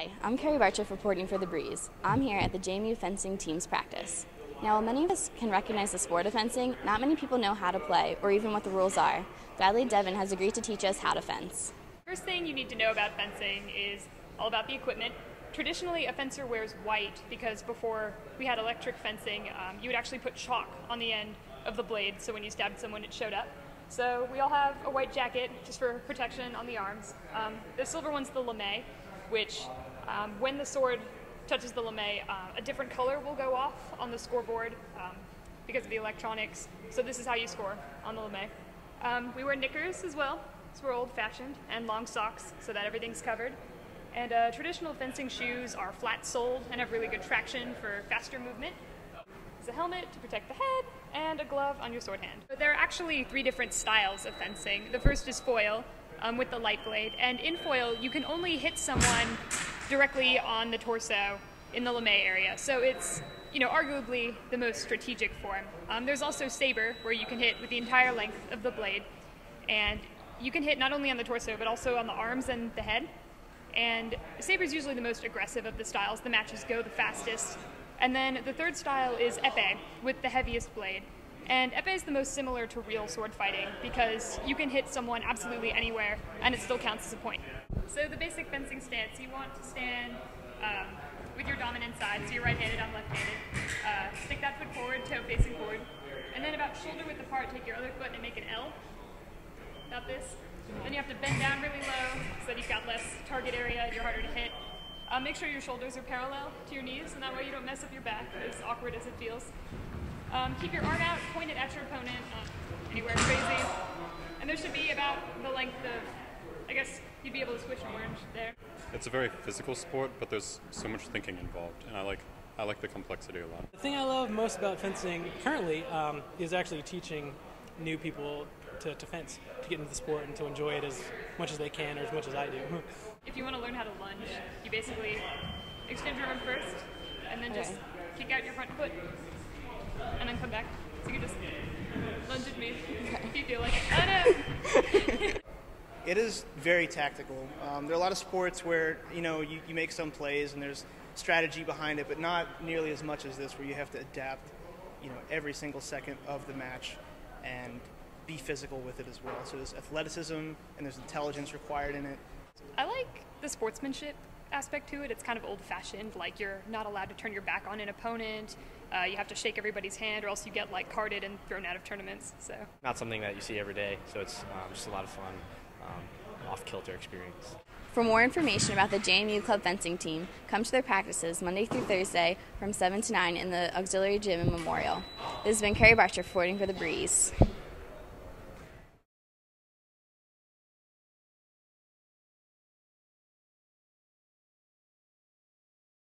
Hi, I'm Kerri Bartruff reporting for The Breeze. I'm here at the JMU Fencing Team's practice. Now, while many of us can recognize the sport of fencing, not many people know how to play or even what the rules are. Badly Devin has agreed to teach us how to fence. First thing you need to know about fencing is all about the equipment. Traditionally, a fencer wears white because before we had electric fencing, you would actually put chalk on the end of the blade so when you stabbed someone it showed up. So we all have a white jacket just for protection on the arms. The silver one's the lame, which when the sword touches the lame, a different color will go off on the scoreboard because of the electronics. So this is how you score on the lame. We wear knickers as well, so we're old-fashioned, and long socks so that everything's covered. And traditional fencing shoes are flat-soled and have really good traction for faster movement. There's a helmet to protect the head, and a glove on your sword hand. There are actually 3 different styles of fencing. The first is foil, with the light blade, and in foil you can only hit someone directly on the torso in the lame area, so it's arguably the most strategic form. There's also saber, where you can hit with the entire length of the blade, and you can hit not only on the torso but also on the arms and the head. And saber is usually the most aggressive of the styles. The matches go the fastest. And then the third style is épée, with the heaviest blade. And épée is the most similar to real sword fighting because you can hit someone absolutely anywhere and it still counts as a point. So the basic fencing stance, you want to stand with your dominant side, so you're right-handed, I'm left-handed. Stick that foot forward, toe facing forward. And then about shoulder width apart, take your other foot and make an L. About this. Then you have to bend down really low so that you've got less target area, you're harder to hit. Make sure your shoulders are parallel to your knees, and that way you don't mess up your back, as awkward as it feels. Keep your arm out, point it at your opponent, anywhere crazy. And there should be about the length of, I guess you'd be able to squish an orange there. It's a very physical sport, but there's so much thinking involved, and I like the complexity a lot. The thing I love most about fencing currently is actually teaching new people to fence, to get into the sport and to enjoy it as much as they can or as much as I do. If you want to learn how to lunge, you basically extend your arm first and then just kick out your front foot and then come back. So you can just lunge at me if you feel like it. Oh no! It is very tactical. There are a lot of sports where you make some plays and there's strategy behind it, but not nearly as much as this, where you have to adapt every single second of the match and be physical with it as well. So there's athleticism and there's intelligence required in it. I like the sportsmanship aspect to it. It's kind of old-fashioned, like you're not allowed to turn your back on an opponent. You have to shake everybody's hand or else you get carded and thrown out of tournaments. So not something that you see every day, so it's just a lot of fun, off-kilter experience. For more information about the JMU Club Fencing Team, come to their practices Monday through Thursday from 7 to 9 in the auxiliary gym and memorial. This has been Kerri Bartruff reporting for The Breeze.